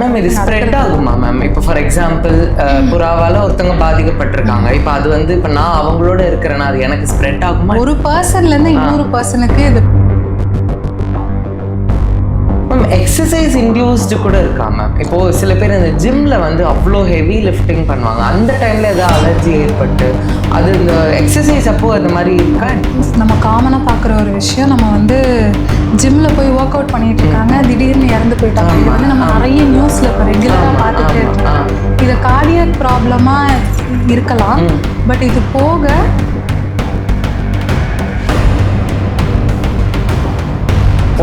Ma'am இது spread ஆகுமா ma'am? இப்போ ஃபார் எக்ஸாம்பிள் புறாவால் ஒருத்தவங்க பாதிக்கப்பட்டிருக்காங்க, இப்போ அது வந்து இப்போ நான் அவங்களோட இருக்கிறேன்னா அது எனக்கு ஸ்ப்ரெட் ஆகுமா? ஒரு பர்சன்லேருந்து இன்னொரு பர்சனுக்கு இது மேம் எக்ஸசைஸ் இன்க்ளூஸ்டு கூட இருக்கா மேம்? இப்போது சில பேர் இந்த ஜிம்மில் வந்து அவ்வளோ ஹெவி லிஃப்டிங் பண்ணுவாங்க, அந்த டைமில் ஏதாவது அலர்ஜி ஏற்பட்டு அது இந்த எக்ஸசைஸ் அப்போது அந்த மாதிரி இருக்கா? நம்ம காமனாக பார்க்குற ஒரு விஷயம், நம்ம வந்து ஜிம்மில் போய் ஒர்க் அவுட் பண்ணிட்டு இருக்காங்க, திடீர்னு இறந்து போயிட்டாங்க. இது வந்து நம்ம நிறைய நியூஸில் இப்போ ரெகுலராக பார்த்துட்டே இருக்கோம். இது கார்டியக் ப்ராப்ளமாக இருக்கலாம், பட் இது போக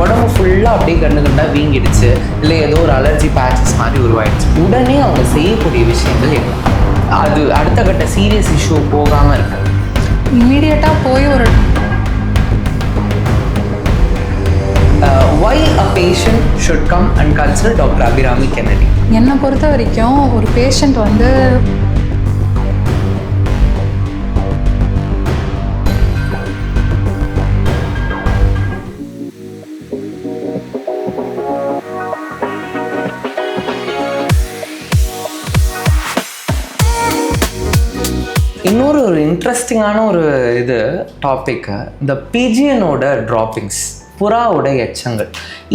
உடம்பு ஃபுல்லாக அப்படியே கண்டா வீங்கிடுச்சு, இல்லை ஏதோ ஒரு அலர்ஜி பேச்சஸ் மாதிரி உருவாயிடுச்சு, உடனே அவங்க செய்யக்கூடிய விஷயங்கள் என்ன? அது அடுத்த கட்ட சீரியஸ் இஷ்யூ போகாமல் இருக்கு. இம்மீடியட்டாக போய் ஒரு why a patient should come and consult Dr. Abhirami Kennedy? என்னை பொறுத்த வரைக்கும் ஒரு பேஷண்ட் வந்து இன்னொரு ஒரு இன்ட்ரெஸ்டிங்கான ஒரு இது டாப்பிக்கு, இந்த பிஜியனோட ட்ராப்பிங்ஸ், புறாவோட எச்சங்கள்.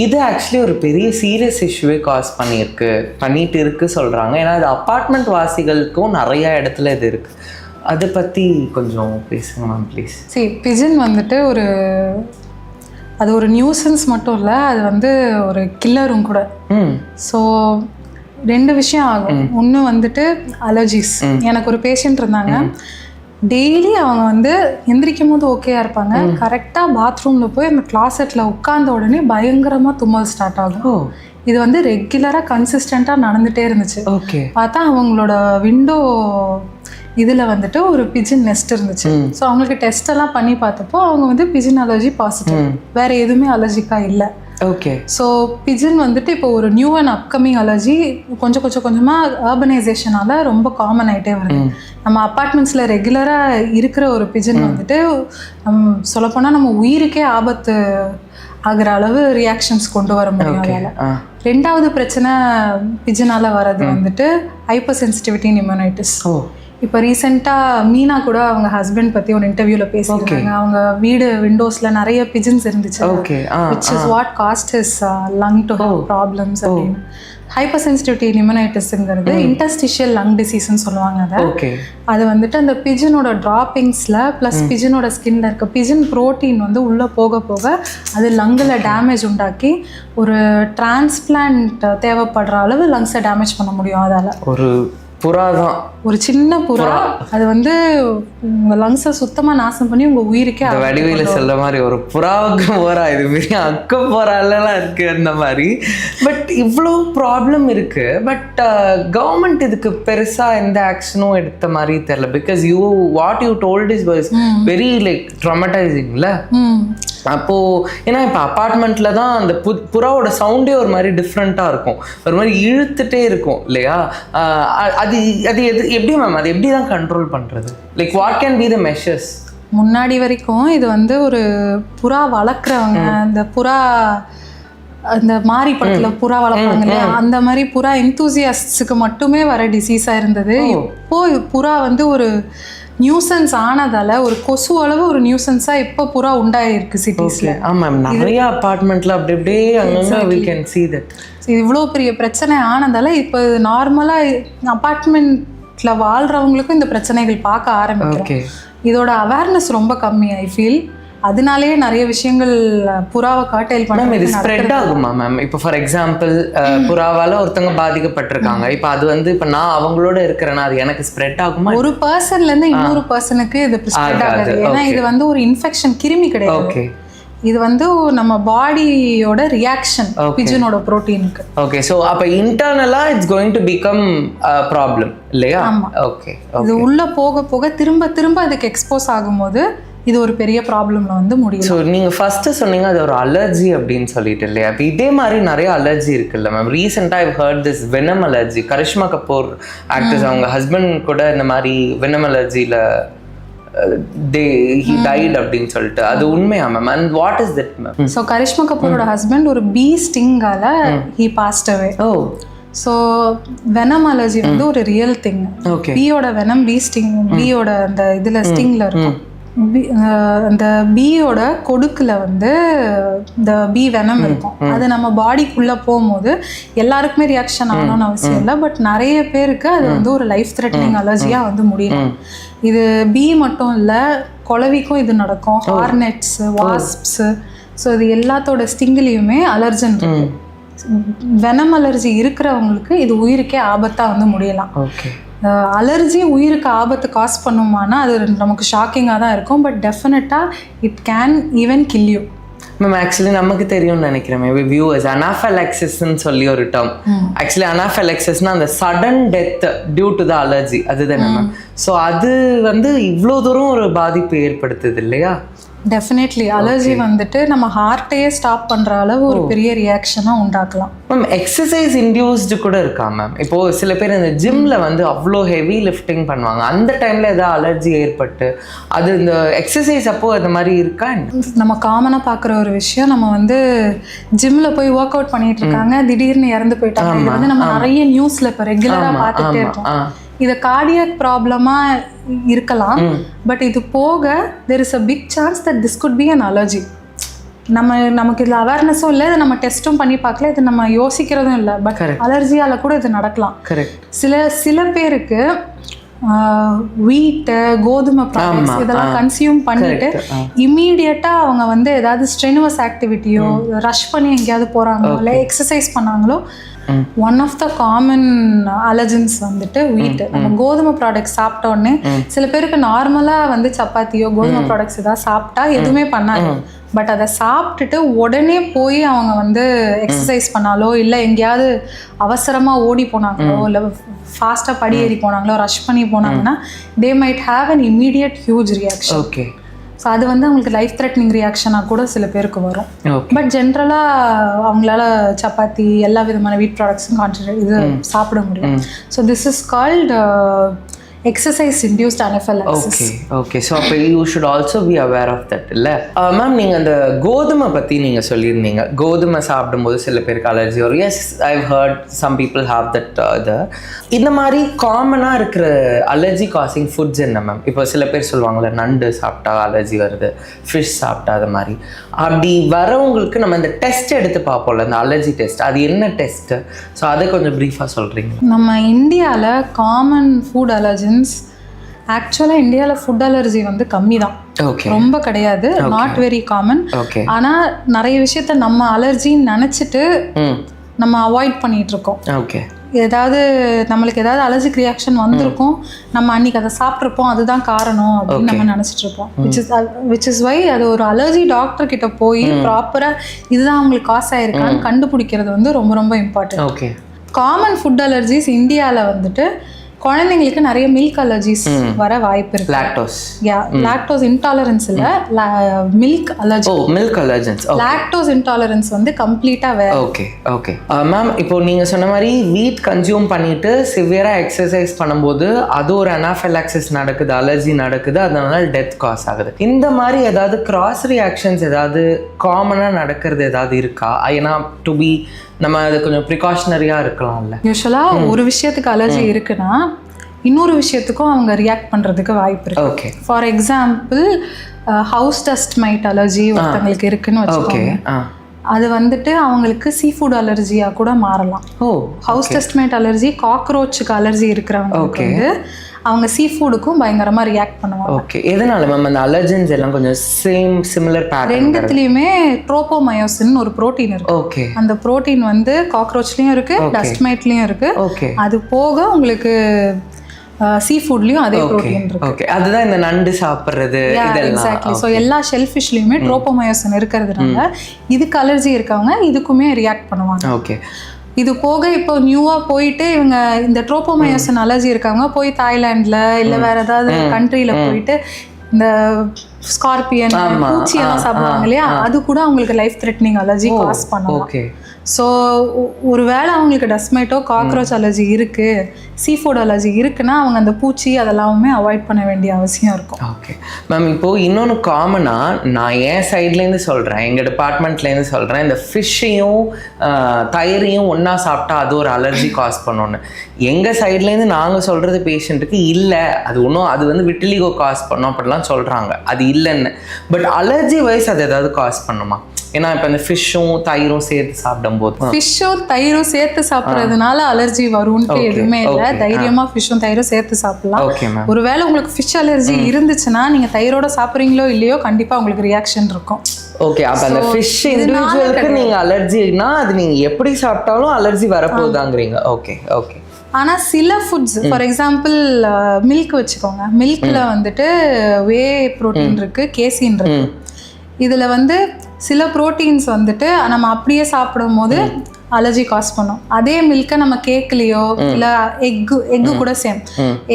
இது ஆக்சுவலி ஒரு பெரிய சீரியஸ் இஷ்யூவே காஸ் பண்ணிட்டு இருக்கு சொல்கிறாங்க. ஏன்னா இது அப்பார்ட்மெண்ட் வாசிகளுக்கும் நிறையா இடத்துல இது இருக்குது. அதை பற்றி கொஞ்சம் பேசுங்க மேம் ப்ளீஸ். பிஜின் வந்துட்டு அது ஒரு நியூசன்ஸ் மட்டும் இல்லை, அது வந்து ஒரு கில்லரும் கூட. ஸோ ரெண்டு விஷயம் ஆகும். ஒன்று வந்துட்டு அலர்ஜிஸ். எனக்கு ஒரு பேஷண்ட் இருந்தாங்க, டெய்லி அவங்க வந்து எந்திரிக்கும் போது ஓகேயா இருப்பாங்க, கரெக்டாக பாத்ரூமில் போய் அந்த கிளாசெட்டில் உட்கார்ந்த உடனே பயங்கரமாக தும்மல் ஸ்டார்ட் ஆகும். இது வந்து ரெகுலராக கன்சிஸ்டண்ட்டாக நடந்துகிட்டே இருந்துச்சு. பார்த்தா அவங்களோட விண்டோ இதில் வந்துட்டு ஒரு பிஜின் நெஸ்ட் இருந்துச்சு. ஸோ அவங்களுக்கு டெஸ்ட் எல்லாம் பண்ணி பார்த்தப்போ அவங்க வந்து பிஜின் அலர்ஜி பாசிட்டிவ், வேற எதுவுமே அலர்ஜிக்காக இல்லை. ஓகே. ஸோ பிஜின் வந்துட்டு இப்போ ஒரு நியூ அண்ட் அப்கமிங் அலர்ஜி கொஞ்சமாக அர்பனைசேஷனால் ரொம்ப காமன் ஆகிட்டே வருது. நம்ம அப்பார்ட்மெண்ட்ஸில் ரெகுலராக இருக்கிற ஒரு பிஜின் வந்துட்டு சொல்லப்போனால் நம்ம உயிருக்கே ஆபத்து ஆகிற அளவு ரியாக்ஷன்ஸ் கொண்டு வர முடியும். அதனால் ரெண்டாவது பிரச்சனை பிஜினால் வர்றது வந்துட்டு ஹைப்பர் சென்சிட்டிவிட்டி இம்யூனைட்டிஸ். இப்போ ரீசெண்டாக மீனா கூட அவங்க ஹஸ்பண்ட் பற்றி ஒரு இன்டர்வியூவில் பேசியிருக்காங்க. அவங்க வீடு விண்டோஸில் நிறைய பிஜின்ஸ் இருந்துச்சு, which is what caused his lung to have problems அப்படின்னு. ஹைப்பர் சென்சிட்டிவிட்டி நியூமனைட்டிஸ்ங்கிறது இன்டர்ஸ்டிஷியல் லங் டிசீஸ்ன்னு சொல்லுவாங்க. அது வந்துட்டு அந்த பிஜினோட ட்ராப்பிங்ஸில் ப்ளஸ் பிஜினோட ஸ்கின்ல இருக்க பிஜின் ப்ரோட்டீன் வந்து உள்ளே போக போக அது லங்கில் டேமேஜ் உண்டாக்கி ஒரு டிரான்ஸ்பிளான்ட் தேவைப்படுற அளவு லங்ஸை டேமேஜ் பண்ண முடியும். அதால் புறா தான், ஒரு சின்ன புறா, அது வந்து உங்கள் லங்ஸை சுத்தமாக நாசம் பண்ணி உங்கள் உயிருக்கே. வடிவையில் சொல்ல மாதிரி ஒரு புறாவுக்கு போகிறா, இது மாரி அக்க போகிறாலாம் இருக்குது அந்த மாதிரி. பட் இவ்வளோ ப்ராப்ளம் இருக்குது, பட் கவர்மெண்ட் இதுக்கு பெருசாக எந்த ஆக்ஷனும் எடுத்த மாதிரி தெரியல. Because what you told is was very like ட்ராமடைசிங்ல. அப்போது ஏன்னா இப்போ அப்பார்ட்மெண்ட்டில் தான் அந்த புறாவோட சவுண்டே ஒரு மாதிரி டிஃப்ரெண்ட்டாக இருக்கும், ஒரு மாதிரி இழுத்துட்டே இருக்கும் இல்லையா? அது எப்படி மேம், அது எப்படி தான் கண்ட்ரோல் பண்ணுறது? Like what can be the measures? முன்னாடி வரைக்கும் இது வந்து ஒரு புறா வளர்க்குறவங்க, அந்த புறா அந்த மாரி படத்தில் புறா வளர்ப்பாங்க இல்லையா, அந்த மாதிரி புறா என்தூசியாஸ்டுக்கு மட்டுமே வர டிசீஸாக இருந்தது. இப்போது புறா வந்து ஒரு நியூசன்ஸ் ஆனதால ஒரு கொசு அளவு ஒரு நியூசன்ஸா இப்போ புறா உண்டாயிருக்கு சிட்டிஸ்ல. ஆமாம், நிறைய அபார்ட்மெண்ட்ல அப்படி அப்படியே அங்கங்க we can see that. இவ்வளோ பெரிய பிரச்சனை ஆனதால இப்போ நார்மலாக அபார்ட்மெண்ட்ல வாழ்றவங்களுக்கும் இந்த பிரச்சனைகள் பார்க்க ஆரம்பிக்கும். இதோட அவேர்னஸ் ரொம்ப கம்மி ஐ ஃபீல். அதனாலேயே நிறைய விஷயங்கள் புறாவை காட்டேல் பண்ண. இது ஸ்ப்ரெட் ஆகுமா மேம்? இப்போ ஃபார் எக்ஸாம்பிள் புறாவால் ஒருத்தவங்க பாதிக்கப்பட்டிருக்காங்க, இப்போ அது வந்து இப்போ நான் அவங்களோட இருக்கிறேன்னா அது எனக்கு ஸ்ப்ரெட் ஆகுமா? ஒரு பர்சன்லேருந்து இன்னொரு பர்சனுக்கு இது ஸ்ப்ரெட் ஆகாது. ஏன்னா இது வந்து ஒரு இன்ஃபெக்ஷன், கிருமி கிடையாது. இது வந்து நம்ம பாடியோட ரியாக்ஷன் பிஜினோட புரோட்டீனுக்கு. ஓகே, ஸோ அப்போ இன்டர்னலா it's going to become problem இல்லையா? ஓகே. இது உள்ள போக போக திரும்ப திரும்ப அதுக்கு எக்ஸ்போஸ் ஆகும்போது இது ஒரு பெரிய ப்ராப்ளம்ல வந்து முடியும். ஸோ நீங்கள் ஃபர்ஸ்ட் சொன்னீங்க அது ஒரு அலர்ஜி அப்படின்னு சொல்லிட்டு இல்லையா? இப்போ இதே மாதிரி நிறைய அலர்ஜி இருக்குல்ல மேம். ரீசெண்டாக I heard this venom allergy. Karishma Kapoor actress அவங்க ஹஸ்பண்ட் கூட இந்த மாதிரி வெனம் அலர்ஜியில் he died அப்படின்னு சொல்லிட்டு, அது உண்மையா ma'am? and what is that ma'am? So Karishma கபூரோட ஹஸ்பண்ட் ஒரு பீ ஸ்டிங்கால he passed away. So venom allergy வந்து ஒரு ரியல் திங். ஓகே. பீயோட வெனம் பீயோட அந்த இதில் ஸ்டிங்கில் இருக்கும். அந்த பீயோட கொடுக்குல வந்து இந்த பீ வெனம் இருக்கும். அது நம்ம பாடிக்குள்ளே போகும்போது எல்லாருக்குமே ரியாக்ஷன் ஆகணும்னு அவசியம் இல்லை. பட் நிறைய பேருக்கு அது வந்து ஒரு லைஃப் த்ரெட்னிங் அலர்ஜியாக வந்து முடியும். இது பீ மட்டும் இல்லை, குளவிக்கும் இது நடக்கும். ஹார்னெட்ஸ், வாஸ்ப்ஸு, ஸோ இது எல்லாத்தோட ஸ்டிங்லேயுமே அலர்ஜன் இருக்கு. வெனம் அலர்ஜி இருக்கிறவங்களுக்கு இது உயிருக்கே ஆபத்தாக வந்து முடியலாம். ஓகே. அலர்ஜி உயிருக்கு ஆபத்து காஸ் பண்ணுமானா அது நமக்கு ஷாக்கிங்காக தான் இருக்கும். பட் டெஃபினட்டாக it can even kill you. Ma'am actually நமக்கு தெரியும்னு நினைக்கிறேன், மேபி வியூவர்ஸ், அனாஃபைலாக்சிஸ்ன்னு சொல்லி ஒரு டேர்ம். ஆக்சுவலி அனாஃபைலாக்சிஸ்னா அந்த sudden death due to the allergy, அதுதானே மேம்? ஸோ அது வந்து இவ்வளோ தூரம் ஒரு பாதிப்பு ஏற்படுத்துது இல்லையா? டெஃபினெட்லி அலர்ஜி வந்துட்டு நம்ம ஹார்ட்டையே ஸ்டாப் பண்ணுற அளவு ஒரு பெரிய ரியாக்ஷனாக உண்டாக்கலாம். மேம் எக்ஸசைஸ் இன்டியூஸ்டு கூட இருக்கா மேம்? இப்போது சில பேர் இந்த ஜிம்மில் வந்து அவ்வளோ ஹெவி லிஃப்டிங் பண்ணுவாங்க, அந்த டைமில் ஏதாவது அலர்ஜி ஏற்பட்டு அது இந்த எக்ஸசைஸ் அப்போ அந்த மாதிரி இருக்கா? நம்ம காமனாக பார்க்குற ஒரு விஷயம், நம்ம வந்து ஜிம்மில் போய் ஒர்க் அவுட் பண்ணிட்டு இருக்காங்க, திடீர்னு இறந்து போயிட்டாங்க. இது வந்து நம்ம நிறைய நியூஸில் இப்போ ரெகுலராக பார்த்துட்டே இருக்கோம். இது கார்டியாக் ப்ராப்ளமாக இருக்கலாம். பட் இது போக there is a big chance that this could be an allergy. நமக்கு இதில் அவேர்னஸும் இல்லை, இதை நம்ம டெஸ்ட்டும் பண்ணி பார்க்கல, இது நம்ம யோசிக்கிறதும் இல்லை. பட் அலர்ஜியால் கூட இது நடக்கலாம். சில பேருக்கு வீட்டு கோதுமை ப்ராடக்ட்ஸ் இதெல்லாம் கன்சியூம் பண்ணிட்டு இம்மீடியட்டாக அவங்க வந்து ஏதாவது ஸ்ட்ரெனுவஸ் ஆக்டிவிட்டியோ ரஷ் பண்ணி எங்கேயாவது போகிறாங்களோ இல்லை எக்ஸசைஸ் பண்ணாங்களோ, one of the common allergens வந்துட்டு வீட்டு. நம்ம கோதுமை ப்ராடக்ட்ஸ் சாப்பிட்டோன்னே சில பேருக்கு நார்மலாக வந்து சப்பாத்தியோ கோதுமை ப்ராடக்ட்ஸ் ஏதாவது சாப்பிட்டா எதுவுமே பண்ணாது. பட் அதை சாப்பிட்டுட்டு உடனே போய் அவங்க வந்து எக்ஸசைஸ் பண்ணாலோ இல்லை எங்கேயாவது அவசரமாக ஓடி போனாங்களோ இல்லை ஃபாஸ்ட்டாக படி ஏறி போனாங்களோ ரஷ் பண்ணி போனாங்கன்னா they might have an immediate huge reaction. Okay. So அது வந்து அவங்களுக்கு லைஃப் த்ரெட்னிங் ரியாக்ஷனாக கூட சில பேருக்கு வரும். பட் ஜென்ரலாக அவங்களால சப்பாத்தி எல்லா விதமான வீட் ப்ராடக்ட்ஸும் இது சாப்பிட முடியும். So this is called exercise induced anaphylaxis. Okay. So அப்போ you should also be aware of that இல்லை மேம்? நீங்கள் அந்த கோதுமை பற்றி நீங்கள் சொல்லியிருந்தீங்க, கோதுமை சாப்பிடும்போது சில பேருக்கு அலர்ஜி வரும். Yes, I've heard some people have that. இந்த மாதிரி காமனாக இருக்கிற அலர்ஜி காசிங் ஃபுட்ஸ் என்ன மேம்? இப்போ சில பேர் சொல்லுவாங்கள்ல, நண்டு சாப்பிட்டா அலர்ஜி வருது, ஃபிஷ் சாப்பிட்டா அது மாதிரி. அப்படி வரவங்களுக்கு நம்ம இந்த டெஸ்ட் எடுத்து பார்ப்போம்ல, இந்த அலர்ஜி டெஸ்ட், அது என்ன டெஸ்ட்டு? ஸோ அதை கொஞ்சம் ப்ரீஃபாக சொல்கிறீங்க? நம்ம இந்தியாவில் காமன் ஃபுட் அலர்ஜி ஆக்சுவலாக இந்தியாவில் ஃபுட் அலர்ஜி வந்து கம்மி தான், ரொம்ப கிடையாது, நாட் வெரி காமன். ஆனால் நிறைய விஷயத்த நம்ம அலர்ஜின்னு நினச்சிட்டு நம்ம அவாய்ட் பண்ணிட்டு இருக்கோம். ஏதாவது நம்மளுக்கு ஏதாவது அலர்ஜிக் ரியாக்ஷன் வந்திருக்கும், நம்ம அன்னைக்கு அதை சாப்பிட்ருப்போம், அதுதான் காரணம் அப்படின்னு நம்ம நினச்சிட்டு இருப்போம். விச் இஸ் வை அது ஒரு அலர்ஜி டாக்டர் கிட்ட போய் ப்ராப்பராக இதுதான் அவங்களுக்கு காஸ் ஆயிருக்கான்னு கண்டுபிடிக்கிறது வந்து ரொம்ப ரொம்ப இம்பார்ட்டன்ட். காமன் ஃபுட் அலர்ஜிஸ் இந்தியாவில் வந்துட்டு குழந்தைங்களுக்கு நிறைய மில்க் அலர்ஜிஸ் வர வாய்ப்பு இருக்கு. லாக்டோஸ் இன்டாலரன்ஸ் இல்ல, milk allergy. Milk allergens. Lactose intolerance வந்து கம்ப்ளீட்டா வேற. ஓகே மேம், இப்போ நீங்க சொன்ன மாதிரி வீட் கன்சியூம் பண்ணிட்டு சிவியரா எக்ஸசைஸ் பண்ணும்போது அது ஒரு அனாஃபைலாக்சிஸ் நடக்குது, அலர்ஜி நடக்குது, அதனால டெத் காஸ் ஆகுது. இந்த மாதிரி ஏதாவது கிராஸ் ரியாக்ஷன்ஸ் ஏதாவது காமனா நடக்கிறது ஏதாவது இருக்கா? ஏன்னா டு பி நம்ம அது கொஞ்சம் ப்ரிகாஷனரியாக இருக்கலாம்ல. யூஸ்வலாக ஒரு விஷயத்துக்கு அலர்ஜி இருக்குன்னா இன்னொரு விஷயத்துக்கும் அவங்க ரியாக்ட் பண்ணுறதுக்கு வாய்ப்பு இருக்கு. Okay. For example house dust mite allergy ஒருத்தவங்களுக்கு இருக்குன்னு வச்சுக்கோங்க. அது வந்துட்டு அவங்களுக்கு சீ ஃபுட் அலர்ஜியாக கூட மாறலாம். ஹவுஸ் டஸ்ட் மைட் அலர்ஜி, காக்ரோச்சுக்கு அலர்ஜி இருக்கிறவங்களுக்கு வந்து அவங்க சீ ஃபுட்டுக்கும் பயங்கரமா ரியாக்ட் பண்ணுவாங்க. ஓகே. எதனால மேம் அந்த அலர்ஜன்ஸ் எல்லாம் கொஞ்சம் சிமிலர் பேட்டர்ன்? ரெண்டுத்துலயுமே ட்ரோபோமயோசின் ஒரு புரோட்டீன் இருக்கு. ஓகே. அந்த புரோட்டீன் வந்து காக்ரோச்லயும் இருக்கு, டஸ்ட் மைட்லயும் இருக்கு. ஓகே. அது போக உங்களுக்கு சீ ஃபுட்லயும் அதே புரோட்டீன் இருக்கு. ஓகே. அதுதான் இந்த நண்டு சாப்பிடுறது இதெல்லாம். எக்ஸாக்ட்லி. ஸோ எல்லா ஷெல்ஃபிஷ்லயுமே ட்ரோபோமயோசின் இருக்கிறதுனால இதுக்கு அலர்ஜி இருக்கவங்க இதுக்குமே ரியாக்ட் பண்ணுவாங்க. ஓகே. இது போக இப்போ நியூவாக போயிட்டு இவங்க இந்த ட்ரோபோமயோசின் அலர்ஜி இருக்காங்க போய் தாய்லாண்டில் இல்லை வேற ஏதாவது கண்ட்ரியில் போயிட்டு இந்த ஸ்கார்பியன் பூச்சி எல்லாம் சாப்பிடுவாங்க இல்லையா, அது கூட அவங்களுக்கு லைஃப் த்ரெட்னிங் அலர்ஜி காஸ் பண்ணுவோம். ஸோ ஒரு வேளை அவங்களுக்கு டஸ்மைட்டோ காக்ரோச் அலர்ஜி இருக்குது, சீ ஃபுட் அலர்ஜி இருக்குன்னா அவங்க அந்த பூச்சி அதெல்லாமே அவாய்ட் பண்ண வேண்டிய அவசியம் இருக்கும். ஓகே மேம், இப்போது இன்னொன்று காமனாக நான் என் சைட்லேருந்து சொல்கிறேன், எங்கள் டிபார்ட்மெண்ட்லேருந்து சொல்கிறேன், இந்த ஃபிஷ்ஷையும் தயிரையும் ஒன்றா சாப்பிட்டா அது ஒரு அலர்ஜி காஸ் பண்ணோன்னு. எங்கள் சைட்லேருந்து நாங்கள் சொல்கிறது பேஷண்ட்டுக்கு இல்லை, அது ஒன்றும் அது வந்து விட்டிலிகோ காஸ் பண்ணோம் அப்படிலாம் சொல்கிறாங்க, அது இல்லைன்னு. பட் அலர்ஜி வைஸ் அது ஏதாவது காஸ் பண்ணுமா? ஏன்னா இப்போ இந்த ஃபிஷ்ஷும் தயிரும் சேர்த்து சாப்பிடும்போது, ஃபிஷ்ஷும் தயிரும் சேர்த்து சாப்பிட்றதுனால அலர்ஜி வரும்னு எதுவுமே இல்லை. தைரியமா ஃபிஷ்ஷும் தயிரும் சேர்த்து சாப்பிடலாம். ஒருவேளை உங்களுக்கு ஃபிஷ் அலர்ஜி இருந்துச்சுன்னா நீங்க தயிரோட சாப்பிட்றீங்களோ இல்லையோ கண்டிப்பா உங்களுக்கு ரியாக்ஷன் இருக்கும். ஓகே, அப்போ அந்த ஃபிஷ் இண்டிவிஜுவலுக்கு நீங்கள் அலர்ஜினா அது நீங்கள் எப்படி சாப்பிட்டாலும் அலர்ஜி வரப்போகுதாங்கிறீங்க. Okay okay. ஆனால் சில ஃபுட்ஸ், ஃபார் எக்ஸாம்பிள் மில்க் வச்சுக்கோங்க, மில்கில் வந்துட்டு வே ப்ரோட்டீன் இருக்குது, கேசின் இருக்குது. இதில் வந்து சில ப்ரோட்டீன்ஸ் வந்துட்டு நம்ம அப்படியே சாப்பிடும் போது அலர்ஜி காஸ் பண்ணும். அதே மில்கை நம்ம கேக்லேயோ இல்லை எக்கு கூட சேம்,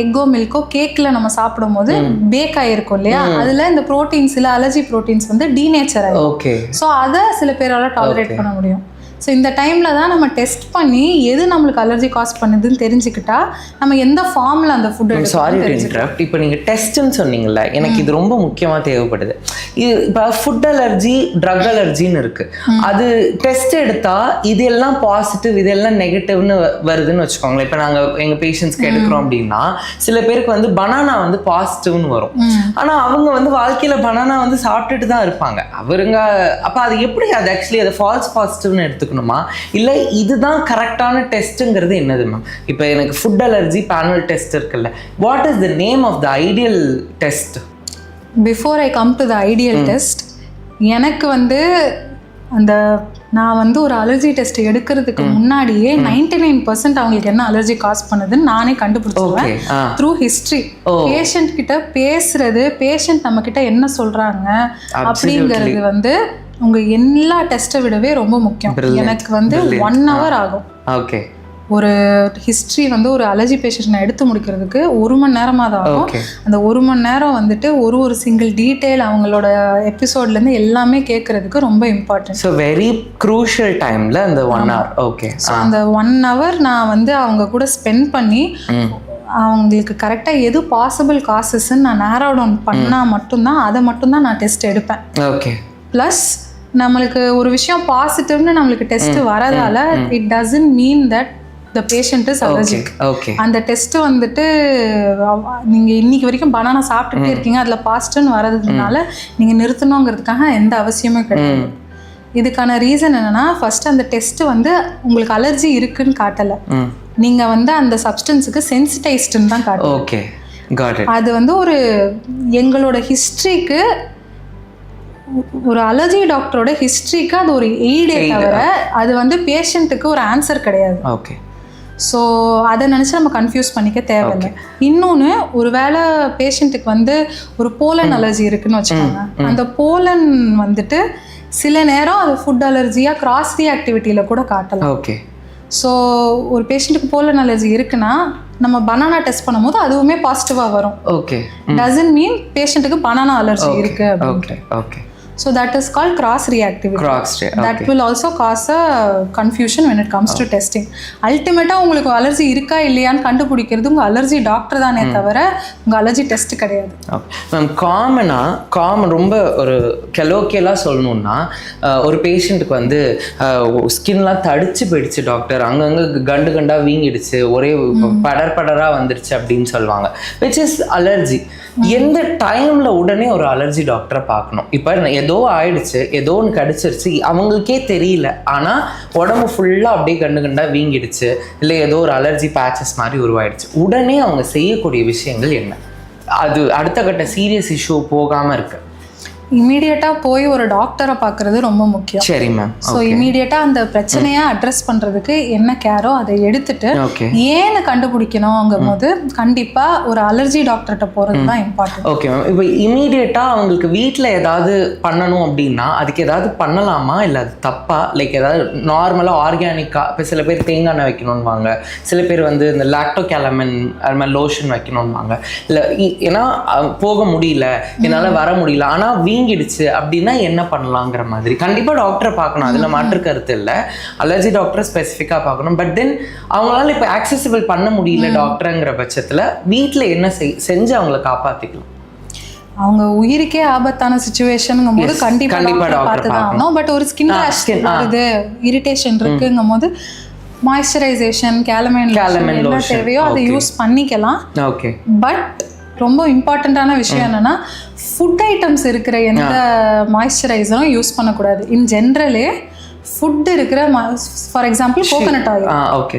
எக்கோ மில்கோ கேக்கில் நம்ம சாப்பிடும் போது பேக் ஆகிருக்கும் இல்லையா, அதில் இந்த ப்ரோட்டீன்ஸ் இல்லை அலர்ஜி ப்ரோட்டீன்ஸ் வந்து டீநேச்சர் ஆகும். ஸோ அதை சில பேரால் டாலரேட் பண்ண முடியும். ஸோ இந்த டைமில் தான் நம்ம டெஸ்ட் பண்ணி எது நம்மளுக்கு அலர்ஜி காஸ் பண்ணுதுன்னு தெரிஞ்சுக்கிட்டா நம்ம எந்த ஃபார்மில் அந்த ஃபுட் எடுத்து. சாரி டு இன்டரப்ட், இப்போ நீங்கள் டெஸ்ட்டுன்னு சொன்னீங்கல்ல, எனக்கு இது ரொம்ப முக்கியமாக தேவைப்படுது. இது இப்போ ஃபுட் அலர்ஜி, ட்ரக் அலர்ஜின்னு இருக்குது. அது டெஸ்ட் எடுத்தால் இதெல்லாம் பாசிட்டிவ் இதெல்லாம் நெகட்டிவ்னு வருதுன்னு வச்சுக்கோங்களேன். இப்போ நாங்கள் எங்கள் பேஷண்ட்ஸ்க்கு எடுக்கிறோம் அப்படின்னா சில பேருக்கு வந்து பனானா வந்து பாசிட்டிவ்னு வரும், ஆனால் அவங்க வந்து வாழ்க்கையில் பனானா வந்து சாப்பிட்டுட்டு தான் இருப்பாங்க அவருங்க. அப்போ அது எப்படி அது ஆக்சுவலி அதை ஃபால்ஸ் பாசிட்டிவ்னு எடுத்துக்கணுமா, இல்லை இதுதான் கரெக்டான டெஸ்ட்டுங்கிறது என்னது மேம்? இப்போ எனக்கு ஃபுட் அலர்ஜி பேனல் டெஸ்ட் இருக்குல்ல, what is the name of the ideal test? Before I come to the ideal test, எனக்கு வந்து அந்த நான் வந்து ஒரு அலர்ஜி டெஸ்ட் எடுக்கிறதுக்கு முன்னாடியே 99% அவங்களுக்கு என்ன அலர்ஜி காஸ் பண்ணுதுன்னு நானே கண்டுபிடிச்சிருவேன் த்ரூ ஹிஸ்ட்ரி. பேஷண்ட் கிட்ட பேசுறது, பேஷண்ட் நம்ம கிட்ட என்ன சொல்றாங்க அப்படிங்கிறது வந்து உங்க எல்லா டெஸ்ட்டை விடவே ரொம்ப முக்கியம். எனக்கு வந்து 1 hour ஆகும். ஓகே, ஒரு ஹிஸ்ட்ரி வந்து ஒரு அலர்ஜி பேஷண்ட் நான் எடுத்து முடிக்கிறதுக்கு 1 மணி நேரமாக தான் ஆகும். அந்த 1 மணி நேரம் வந்துட்டு ஒரு சிங்கிள் டீட்டெயில் அவங்களோட எபிசோட்லேருந்து எல்லாமே கேட்கறதுக்கு ரொம்ப இம்பார்ட்டன்ட். ஸோ வெரி க்ரூஷியல் டைமில் அந்த 1 hour. ஓகே, ஸோ அந்த 1 hour நான் வந்து அவங்க கூட ஸ்பெண்ட் பண்ணி அவங்களுக்கு கரெக்டாக எது பாசிபிள் காசஸ்ன்னு நான் நேரோ டவுன் பண்ணால் மட்டும்தான் அதை மட்டும்தான் நான் டெஸ்ட் எடுப்பேன். ஓகே. ப்ளஸ் நம்மளுக்கு ஒரு விஷயம் பாசிட்டிவ்னு நம்மளுக்கு டெஸ்ட் வரதால it doesn't mean that the patient is allergic. அந்த டெஸ்ட் வந்துட்டு நீங்கள் இன்னைக்கு வரைக்கும் பனானா சாப்பிட்டுட்டே இருக்கீங்க அதில் பாசிட்டிவ்னு வரதுனால நீங்கள் நிறுத்தணுங்கிறதுக்காக எந்த அவசியமும் கிடையாது. இதுக்கான ரீசன் என்னன்னா, ஃபர்ஸ்ட் அந்த டெஸ்ட் வந்து உங்களுக்கு அலர்ஜி இருக்குன்னு காட்டலை, நீங்கள் வந்து அந்த சப்ஸ்டன்ஸுக்கு சென்சிடைஸ்டுன்னு தான் காட்டுது. ஓகே, அது வந்து ஒரு எங்களோட ஹிஸ்ட்ரிக்கு, ஒரு அலர்ஜி டாக்டரோட ஹிஸ்ட்ரிக்கு அது ஒரு எய்டே தவிர அது வந்து பேஷண்ட்டுக்கு ஒரு ஆன்சர் கிடையாது. ஓகே. ஸோ அதை நினச்சி நம்ம கன்ஃபியூஸ் பண்ணிக்க தேவையில்லை. இன்னொன்று, ஒரு வேளை பேஷண்ட்டுக்கு வந்து ஒரு போலன் அலர்ஜி இருக்குன்னு வச்சுக்கோங்க, அந்த போலன் வந்துட்டு சில நேரம் அது ஃபுட் அலர்ஜியாக கிராஸ் ரியாக்டிவிட்டியில் கூட காட்டலாம். ஓகே. ஸோ ஒரு பேஷண்ட்டுக்கு போலன் அலர்ஜி இருக்குன்னா நம்ம பனானா டெஸ்ட் பண்ணும்போது அதுவுமே பாசிட்டிவாக வரும். ஓகே. டசன்ட் மீன் பேஷண்ட்டுக்கு பனானா அலர்ஜி இருக்கு அப்படின்ட்டு. Okay. So that is called cross reactivity. That will also cause a confusion when it comes to testing. Ultimately உங்களுக்கு அலர்ஜி இருக்கா இல்லையான்னு கண்டுபிடிக்கிறது உங்கள் அலர்ஜி டாக்டர் தானே தவிர உங்கள் அலர்ஜி டெஸ்ட் கிடையாது. மேம், காமன் ரொம்ப ஒரு கெலோக்கியலாக சொல்லணும்னா, ஒரு பேஷண்ட்டுக்கு வந்து ஸ்கின்லாம் தடிச்சு போயிடுச்சு டாக்டர், அங்கங்கே கண்டாக வீங்கிடுச்சு, ஒரே படராக வந்துடுச்சு அப்படின்னு சொல்லுவாங்க, விச் இஸ் அலர்ஜி. எந்த டைமில் உடனே ஒரு அலர்ஜி டாக்டரை பார்க்கணும்? இப்போ ஏதோ ஆயிடுச்சு, ஏதோ ஒன்று கடிச்சிருச்சு, அவங்களுக்கே தெரியல, ஆனால் உடம்பு ஃபுல்லாக அப்படியே கண்டாக வீங்கிடுச்சு, இல்லை ஏதோ ஒரு அலர்ஜி பேச்சஸ் மாதிரி உருவாயிடுச்சு, உடனே அவங்க செய்யக்கூடிய விஷயங்கள் என்ன? அது அடுத்த கட்ட சீரியஸ் இஷ்யூ போகாமல் இருக்கு. இமீடியட்டாக போய் ஒரு டாக்டரை பார்க்குறது ரொம்ப முக்கியம். சரி மேம். ஸோ இமீடியட்டாக அந்த பிரச்சனையை அட்ரஸ் பண்ணுறதுக்கு என்ன கேரோ அதை எடுத்துட்டு ஏன்னு கண்டுபிடிக்கணுங்கும் போது கண்டிப்பாக ஒரு அலர்ஜி டாக்டர்கிட்ட போகிறது தான் இம்பார்ட்டன்ட். Okay ma'am. இப்போ இமீடியட்டாக அவங்களுக்கு வீட்டில் ஏதாவது பண்ணணும் அப்படின்னா அதுக்கு ஏதாவது பண்ணலாமா, இல்லை அது தப்பா? லைக் ஏதாவது நார்மலாக ஆர்கானிக்காக, இப்போ சில பேர் தேங்காய் எண்ணெய் வைக்கணும்வாங்க, சில பேர் வந்து இந்த லாக்டோகேலமின் அது மாதிரி லோஷன் வைக்கணும்வாங்க, இல்லை ஏன்னா போக முடியல, என்னால் வர முடியல, ஆனால் நீங்கிடுச்சு அப்படின்னா என்ன பண்ணலாங்கிற மாதிரி கண்டிப்பாக டாக்டரை பார்க்கணும், அதில் மாற்று கருத்து இல்லை. அலர்ஜி டாக்டரை ஸ்பெசிஃபிக்காக பார்க்கணும். பட் தென் அவங்களால இப்போ ஆக்சசிபிள் பண்ண முடியல டாக்டருங்கிற பட்சத்தில் வீட்டில் என்ன செஞ்சு அவங்கள காப்பாற்றிக்கலாம்? அவங்க உயிருக்கே ஆபத்தான சிச்சுவேஷனுங்கும் போது கண்டிப்பா டாக்டர் பார்த்து தான் ஆகணும். பட் ஒரு ஸ்கின் ரேஷ் வருது, இரிட்டேஷன் இருக்குங்கும் போது மாய்ஸ்சரைசேஷன், கேலமைன் என்ன தேவையோ அதை யூஸ் பண்ணிக்கலாம். ஓகே. பட் ரொம்ப இம்பார்ட்டண்ட்டான விஷயம் என்னன்னா, ஃபுட் ஐட்டம்ஸ் இருக்கிற எந்த மாய்ஸ்சரைசரும் யூஸ் பண்ணக்கூடாது. இன் ஜென்ரலே ஃபுட் இருக்கிற, for example coconut oil. Okay.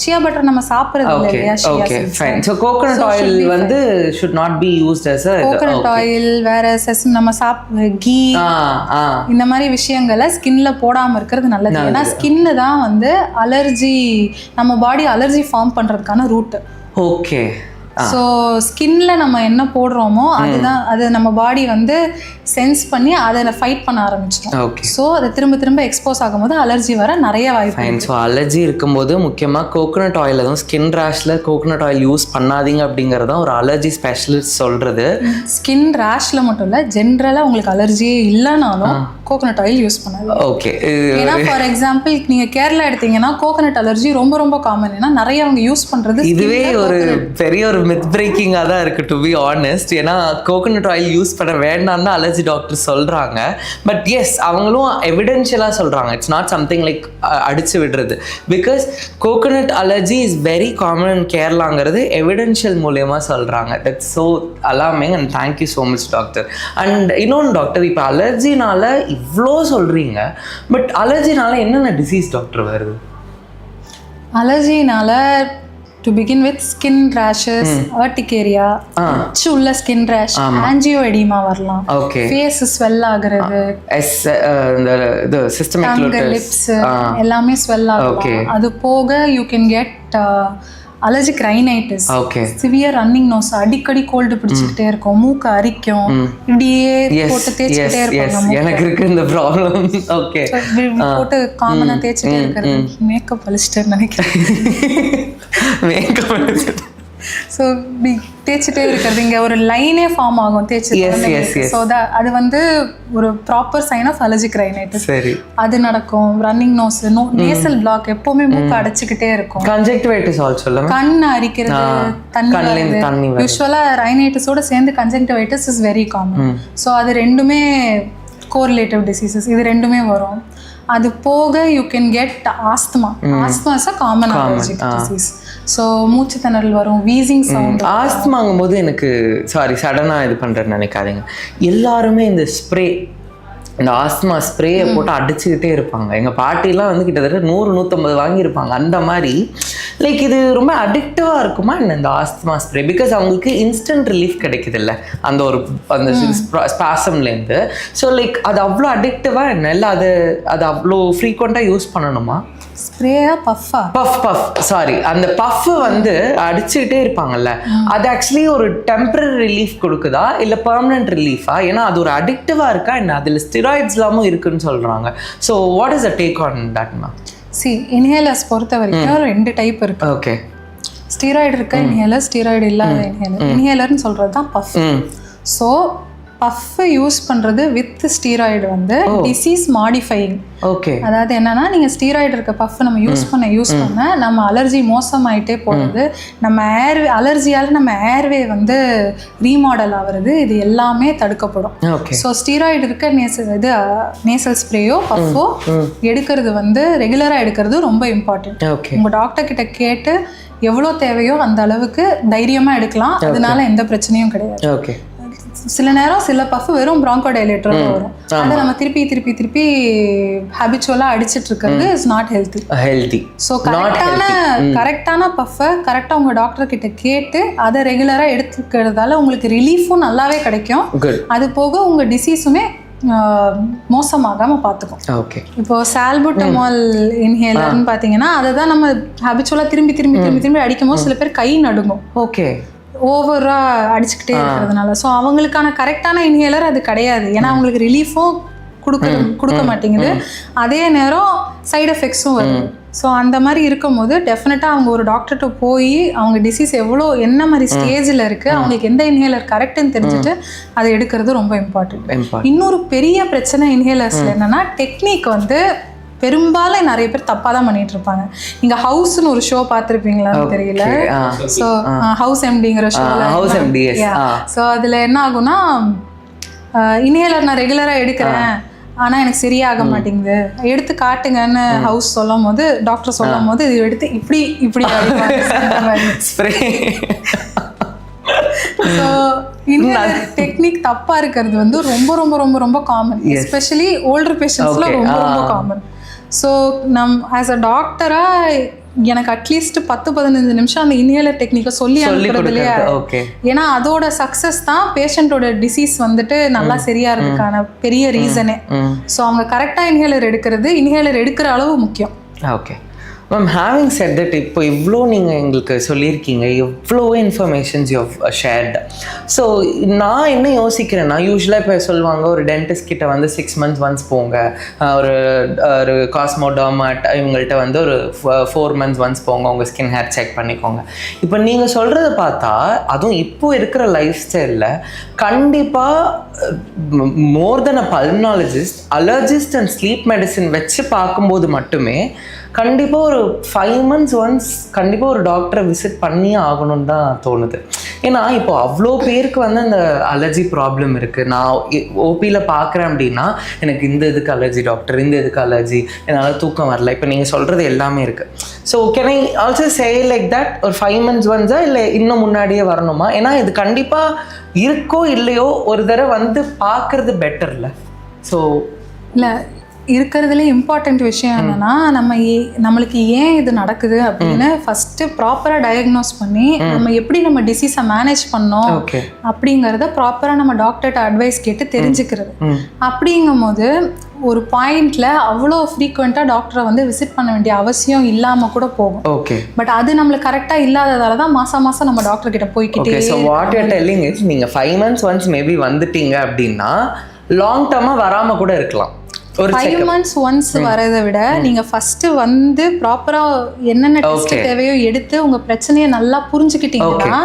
Shia butter நம்ம சாப்பிடுறது இல்லையா? Okay fine. So coconut oil வந்து should not be used as a coconut oil வேற நம்ம கீ இந்த மாதிரி விஷயங்களை ஸ்கின்ல போடாம இருக்கிறது நல்லது. ஏன்னா ஸ்கின்னு தான் வந்து அலர்ஜி, நம்ம பாடி அலர்ஜி ஃபார்ம் பண்றதுக்கான ரூட். ஓகே. ஸோ ஸ்கின்ல நம்ம என்ன போடுறோமோ அதுதான், அது நம்ம பாடி வந்து சென்ஸ் பண்ணி அதை ஃபைட் பண்ண ஆரம்பிச்சிடும். ஓகே. ஸோ அதை திரும்ப திரும்ப எக்ஸ்போஸ் ஆகும்போது அலர்ஜி வர நிறைய வாய்ப்பு. ஸோ அலர்ஜி இருக்கும்போது முக்கியமாக கோகனட் ஆயில், அதுவும் ஸ்கின் ரேஷில் கோகனட் ஆயில் யூஸ் பண்ணாதீங்க அப்படிங்கிறதான் ஒரு அலர்ஜி ஸ்பெஷலிஸ்ட் சொல்கிறது. ஸ்கின் ரேஷில் மட்டும் இல்லை, ஜென்ரலாக உங்களுக்கு அலர்ஜியே இல்லைனாலும் கோகனட் ஆயில் யூஸ் பண்ணாது. ஓகே. ஏன்னா ஃபார் எக்ஸாம்பிள் நீங்கள் கேரளா எடுத்தீங்கன்னா கோகனட் அலர்ஜி ரொம்ப ரொம்ப காமன். ஏன்னா நிறைய அவங்க யூஸ் பண்ணுறது, இதுவே ஒரு பெரிய ஒரு மித் பிரேக்கிங்காக தான் இருக்குது டு பி ஆனஸ்ட். ஏன்னா கோகனட் ஆயில் யூஸ் பண்ண வேண்டாம்னு தான் அலர்ஜி டாக்டர் சொல்கிறாங்க. பட் எஸ், அவங்களும் எவிடென்ஷியலாக சொல்கிறாங்க. இட்ஸ் நாட் சம்திங் லைக் அடிச்சு விடுறது. Because coconut allergy is very common in கேரளாங்கிறது எவிடென்ஷியல் மூலியமாக சொல்கிறாங்க. That's so alarming and thank you so much doctor. And இன்னொன்று டாக்டர், இப்போ அலர்ஜினால இவ்வளோ சொல்கிறீங்க, பட் அலர்ஜினால என்னென்ன டிசீஸ் டாக்டர் வருது? அலர்ஜினால to begin with skin rashes, urticaria, உள்ள skin rash, angioedema வரலாம். ஓகே. ஃபேஸ் ஸ்வெல் ஆகிறது, the systemic lips எல்லாமே ஸ்வெல் ஆகும். அது போக you can get allergic rhinitis, severe running nose, அடிக்கடி கோல்டு பிடிச்சிக்கிட்டே இருக்கும், மூக்கு அரிக்கும், இப்படியே போட்டு தேய்ச்சிக்கிட்டே இருப்பாங்க. எனக்கு இருக்கு இந்த ப்ராப்ளம். ஓகே. போட்டு காமனா தேய்ச்சிட்டே இருக்கிறது. மேக்கப் அழிச்சிட்டேன்னு நினைக்கிறேன். மேக்கப் அழிச்சிட்டு ஸோ இப்படி தேய்ச்சிட்டே இருக்கிறது, இங்கே ஒரு லைனே ஃபார்ம் ஆகும் தேய்ச்சி. ஸோ அது வந்து ஒரு proper sign of allergic rhinitis. சரி. அது நடக்கும். ரன்னிங் நோஸ், நேசல் பிளாக், எப்பவுமே மூக்கு அடைச்சிக்கிட்டே இருக்கும். கன்ஜெக்டிவைட்டிஸ் ஆல்சோ, கண் அரிக்கிறது, தண்ணி. யூஸ்வலா ரைனைட்டிஸோட சேர்ந்து conjunctivitis is very common. So அது ரெண்டுமே கோரிலேட்டிவ் டிசீசஸ், இது ரெண்டுமே வரும். அது போக you can get asthma. Asthma is a common allergic disease. So மூச்சு திணறல் வரும், வீசிங் சவுண்ட். ஆஸ்துமாங்கும் போது எனக்கு சடனாக இது பண்ணுறேன்னு நினைக்காதீங்க. எல்லாருமே இந்த ஸ்ப்ரே, இந்த ஆஸ்துமா ஸ்ப்ரேயை போட்டு அடிச்சுக்கிட்டே இருப்பாங்க. எங்கள் பாட்டிலாம் வந்து கிட்டத்தட்ட 100-150 வாங்கியிருப்பாங்க. அந்த மாதிரி லைக் இது ரொம்ப அடிக்டிவாக இருக்குமா என்ன இந்த ஆஸ்துமா ஸ்ப்ரே? பிகாஸ் அவங்களுக்கு இன்ஸ்டன்ட் ரிலீஃப் கிடைக்குது இல்லை அந்த ஸ்பாசம்லேருந்து. ஸோ லைக் அது அவ்வளோ அடிக்டிவாக என்ன இல்லை, அது அவ்வளோ ஃப்ரீக்வெண்ட்டாக யூஸ் பண்ணணுமா? ஸ்ப்ரேயா பஃப்பா? Puff sorry. அந்த பஃப் வந்து அடிச்சுக்கிட்டே இருப்பாங்கல்ல, அது ஆக்சுவலி ஒரு டெம்பரரி ரிலீஃப் கொடுக்குதா இல்லை பெர்மனன்ட் ரிலீஃபா? ஏன்னா அது ஒரு அடிக்டிவாக இருக்கா என்ன? அதில் ஸ்டெராய்ட்ஸ்லாமும் இருக்குன்னு சொல்கிறாங்க. So what is the take on தட்மா? இன்ஹேலர்ஸ் பொறுத்த வரைக்கும் 2 டைப் இருக்கு. ஓகே. ஸ்டீராய்டு இருக்க இன்ஹேலர், ஸ்டீராய்டு இல்லாத இன்ஹேலர். இன்ஹேலர்னு சொல்கிறது தான் பஃப். ஸோ பஃப் யூஸ் பண்ணுறது வித் ஸ்டீராய்டு வந்து டிசீஸ் மாடிஃபையிங். ஓகே. அதாவது என்னன்னா, நீங்கள் ஸ்டீராய்டு இருக்க பஃப் நம்ம யூஸ் பண்ண நம்ம அலர்ஜி மோசமாயிட்டே போகிறது, நம்ம அலர்ஜியால் நம்ம ஏர்வே வந்து ரீமாடல் ஆகிறது, இது எல்லாமே தடுக்கப்படும். ஸோ ஸ்டீராய்டு இருக்க நேசல் ஸ்ப்ரேயோ பஃப்போ எடுக்கிறது வந்து ரெகுலராக எடுக்கிறது ரொம்ப இம்பார்ட்டன்ட். உங்கள் டாக்டர் கிட்ட கேட்டு எவ்வளோ தேவையோ அந்த அளவுக்கு தைரியமாக எடுக்கலாம். அதனால எந்த பிரச்சனையும் கிடையாது. ஓகே. சில நேரம் சில பஃப் வெறும் பிராங்கோ டைலேட்டரோட வரும். அதை நம்ம திருப்பி ஹேபிச்சுவலா அடிச்சிட்டு இருக்கிறது இஸ் நாட் ஹெல்தி. ஸோ கரெக்டான பஃப்பை கரெக்டாக உங்க டாக்டர் கிட்ட கேட்டு அதை ரெகுலரா எடுத்துக்கிறதால உங்களுக்கு ரிலீஃபும் நல்லாவே கிடைக்கும். அது போக உங்க டிசீஸுமே மோசமாகாம பார்த்துக்கும். ஓகே. இப்போ சால்புட்டமால் இன்ஹேலர்னு பார்த்தீங்கன்னா அதை தான் நம்ம ஹேபிச்சுவலா திரும்பி அடிக்கும் போது சில பேர் கை நடுங்கும். ஓகே. ஓவராக அடிச்சுக்கிட்டே இருக்கிறதுனால. ஸோ அவங்களுக்கான கரெக்டான இன்ஹேலர் அது கிடையாது. ஏன்னா அவங்களுக்கு ரிலீஃபும் கொடுக்க மாட்டேங்குது, அதே நேரம் சைடு எஃபெக்ட்ஸும் வருது. ஸோ அந்த மாதிரி இருக்கும்போது டெஃபினட்டாக அவங்க ஒரு டாக்டர்கிட்ட போய் அவங்க டிசீஸ் எவ்வளோ என்ன மாதிரி ஸ்டேஜில் இருக்குது, அவங்களுக்கு எந்த இன்ஹேலர் கரெக்டுன்னு தெரிஞ்சுட்டு அதை எடுக்கிறது ரொம்ப இம்பார்ட்டன்ட். இன்னொரு பெரிய பிரச்சனை இன்ஹேலர்ஸில் என்னென்னா டெக்னிக் வந்து பெரும்பாலும் நிறைய பேர் தப்பாக தான் பண்ணிட்டு இருப்பாங்க. நீங்கள் ஹவுஸ்னு ஒரு ஷோ பார்த்துருப்பீங்களான்னு தெரியல. ஸோ ஹவுஸ் எம்டிங்கிற ஷோ. ஸோ அதில் என்ன ஆகும்னா இன்ஹேலர் நான் ரெகுலராக எடுக்கிறேன் ஆனால் எனக்கு சரியாக மாட்டேங்குது, எடுத்து காட்டுங்கன்னு ஹவுஸ் சொல்லும் போது டாக்டர் சொல்லும் போது இது எடுத்து இப்படி இப்படி ஸோ இன்ஹேலர் டெக்னிக் தப்பா இருக்கிறது வந்து ரொம்ப ரொம்ப ரொம்ப ரொம்ப காமன், எஸ்பெஷலி ஓல்டர் பேஷண்ட்ஸ்ல ரொம்ப ரொம்ப காமன். ஸோ ஆஸ் அ டாக்டரா எனக்கு அட்லீஸ்ட் 10-15 நிமிஷம் அந்த இன்ஹேலர் டெக்னிக்கை சொல்லி அனுப்புறதுலையே, ஏன்னா அதோட சக்ஸஸ் தான் பேஷண்ட்டோட டிசீஸ் வந்துட்டு நல்லா சரியாகிறதுக்கான பெரிய ரீசனே. ஸோ அவங்க கரெக்டாக இன்ஹேலர் எடுக்கிற அளவு முக்கியம். Okay ma'am, having set that, இப்போ இவ்வளோ நீங்கள் எங்களுக்கு சொல்லியிருக்கீங்க, எவ்வளோ இன்ஃபர்மேஷன்ஸ் யூ ஷேர்ட். ஸோ நான் என்ன யோசிக்கிறேன்னா, யூஸ்வலாக இப்போ சொல்லுவாங்க ஒரு டென்டிஸ்ட் கிட்ட வந்து 6 months ஒன்ஸ் போங்க, ஒரு காஸ்மோடர்மாட் இவங்கள்ட்ட வந்து ஒரு 4 months ஒன்ஸ் போங்க, உங்கள் ஸ்கின் ஹேர் செக் பண்ணிக்கோங்க. இப்போ நீங்கள் சொல்கிறத பார்த்தா அதுவும் இப்போ இருக்கிற லைஃப் ஸ்டைலில் கண்டிப்பாக மோர் தென் அ பல்மனாலஜிஸ்ட், அலர்ஜிஸ்ட் அண்ட் ஸ்லீப் மெடிசின் வச்சு பார்க்கும்போது மட்டுமே கண்டிப்பாக ஒரு 5 months ஒன்ஸ் கண்டிப்பாக ஒரு டாக்டரை விசிட் பண்ணி ஆகணும்னு தான் தோணுது. ஏன்னா இப்போ அவ்வளோ பேருக்கு வந்து அந்த அலர்ஜி ப்ராப்ளம் இருக்குது. நான் ஓபியில் பார்க்குறேன் அப்படின்னா எனக்கு இந்த இதுக்கு அலர்ஜி டாக்டர், இந்த இதுக்கு அலர்ஜி, என்னால் தூக்கம் வரல, இப்போ நீங்கள் சொல்கிறது எல்லாமே இருக்குது. So can I also say like that ஒரு 5 months ஒன்ஸா இல்லை இன்னும் முன்னாடியே வரணுமா? ஏன்னா இது கண்டிப்பாக இருக்கோ இல்லையோ ஒரு தடவை வந்து பார்க்குறது பெட்டர்ல. ஸோ இல்லை, இருக்கிறதுலே இம்பார்ட்டண்ட் விஷயம் என்னன்னா நம்மளுக்கு ஏன் இது நடக்குது அப்படின்னு ஃபர்ஸ்ட் ப்ராப்பரா டயக்னோஸ் பண்ணி நம்ம எப்படி நம்ம டிசீஸை மேனேஜ் பண்ணோம் அப்படிங்கிறத ப்ராப்பரா நம்ம டாக்டர்கிட்ட அட்வைஸ் கேட்டு தெரிஞ்சுக்கிறது. அப்படிங்கும் போது ஒரு பாயிண்ட்ல அவ்வளோ ஃப்ரீக்வெண்ட்டாக டாக்டரை வந்து விசிட் பண்ண வேண்டிய அவசியம் இல்லாமல் கூட போகும். பட் அது நம்மளுக்கு கரெக்டாக இல்லாததால தான் மாதம் மாதம் நம்ம டாக்டர் கிட்ட போய்கிட்டே. So what you telling is, நீங்கள் 5 months ஒன்ஸ் மேபி வந்துட்டீங்க அப்படின்னா லாங் டர்மாக வராமல் கூட இருக்கலாம். 5 months ஒன்ஸ் வரதை விட நீங்க ஃபர்ஸ்ட் வந்து ப்ராப்பரா என்னென்ன டெஸ்ட் தேவையோ எடுத்து உங்க பிரச்சனையை நல்லா புரிஞ்சுக்கிட்டீங்கன்னா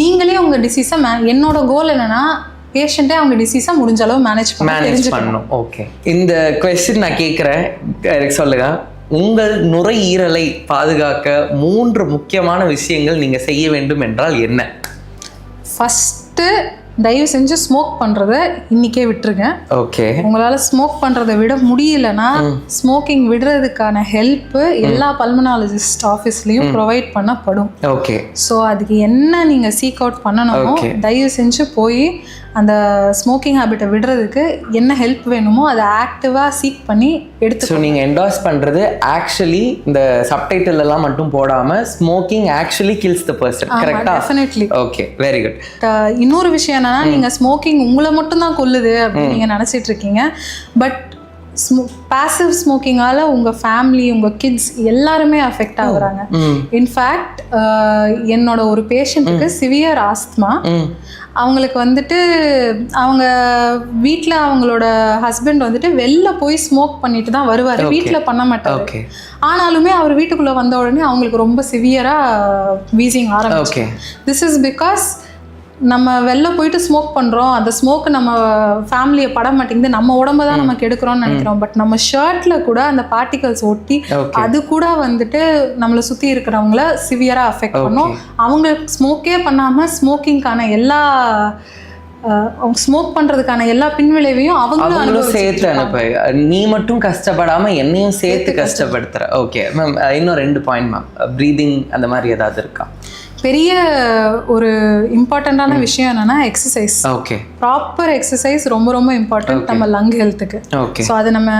நீங்களே உங்க டிசீஸை என்னோட கோல் என்னன்னா பேஷண்ட்டே அவங்க டிசீஸை முடிஞ்ச அளவு மேனேஜ் பண்ணணும். ஓகே, இந்த கொஸ்டின் நான் கேட்குறேன், எனக்கு சொல்லுங்க. உங்கள் நுரையீரலை பாதுகாக்க 3 முக்கியமான விஷயங்கள் நீங்க செய்ய வேண்டும் என்றால் என்ன? ஃபர்ஸ்ட், தயவு செஞ்சு ஸ்மோக் பண்றதை இன்னைக்கே விட்டுருங்க. ஓகே, உங்களால ஸ்மோக் பண்றதை விட முடியலன்னா ஸ்மோக்கிங் விடுறதுக்கான ஹெல்ப் எல்லா பல்மனாலஜிஸ்ட் ஆஃபீஸ்லயும் ப்ரொவைட் பண்ணப்படும். ஓகே, ஸோ அதுக்கு என்ன நீங்க சீக் அவுட் பண்ணணுமோ தயவு செஞ்சு போய் அந்த ஸ்மோக்கிங் ஹேபிட்டை விடுறதுக்கு என்ன ஹெல்ப் வேணுமோ அதை ஆக்டிவாக சீக் பண்ணி எடுத்து. ஸோ நீங்கள் என்டாஸ் பண்ணுறது ஆக்சுவலி இந்த சப்டைட்டில் எல்லாம் மட்டும் போடாமல் smoking actually kills the person, கரெக்டாக? டெஃபினெட்லி. Okay, very good. இன்னொரு விஷயம் என்னன்னா, நீங்கள் ஸ்மோக்கிங் உங்களை மட்டும் தான் கொல்லுது அப்படின்னு நீங்கள் நினச்சிட்டு இருக்கீங்க. பட் பாசிவ் ஸ்மோக்கிங்கால உங்கள் ஃபேமிலி, உங்கள் கிட்ஸ் எல்லாருமே அஃபெக்ட் ஆகுறாங்க. இன்ஃபேக்ட் என்னோட ஒரு பேஷண்ட்டுக்கு சிவியர் ஆஸ்துமா. அவங்களுக்கு வந்துட்டு அவங்க வீட்டில் அவங்களோட ஹஸ்பண்ட் வந்துட்டு வெளில போய் ஸ்மோக் பண்ணிட்டு தான் வருவார், வீட்டில் பண்ண மாட்டார். ஆனாலுமே அவர் வீட்டுக்குள்ளே வந்த உடனே அவங்களுக்கு ரொம்ப சிவியராக வீசிங் ஆரம்பிச்சு. திஸ் இஸ் பிகாஸ் நம்ம வெளில போயிட்டு ஸ்மோக் பண்ணுறோம், அந்த ஸ்மோக்கு நம்ம ஃபேமிலியை பட மாட்டேங்குது, நம்ம உடம்ப தான் நமக்கு எடுக்கிறோம்னு நினைக்கிறோம். பட் நம்ம ஷர்ட்ல கூட அந்த பார்ட்டிகல்ஸ் ஒட்டி அது கூட வந்துட்டு நம்மளை சுற்றி இருக்கிறவங்கள சிவியராக அஃபெக்ட் பண்ணும். அவங்க ஸ்மோக்கே பண்ணாமல் ஸ்மோக்கிங்கான எல்லா ஸ்மோக் பண்றதுக்கான எல்லா பின்விளைவையும் அவங்களும் சேர்த்து அனுப்ப, நீ மட்டும் கஷ்டப்படாம என்னையும் சேர்த்து கஷ்டப்படுத்துற. ஓகே மேம், இன்னும் 2 பாயிண்ட் மேம். ப்ரீதிங் அந்த மாதிரி ஏதாவது இருக்கா? பெரிய ஒரு இம்பார்ட்டண்ட்டான விஷயம் என்னன்னா எக்ஸசைஸ். ஓகே, ப்ராப்பர் எக்ஸசைஸ் ரொம்ப ரொம்ப இம்பார்ட்டன்ட் நம்ம லங் ஹெல்த்துக்கு. ஓகே, ஸோ அது நம்ம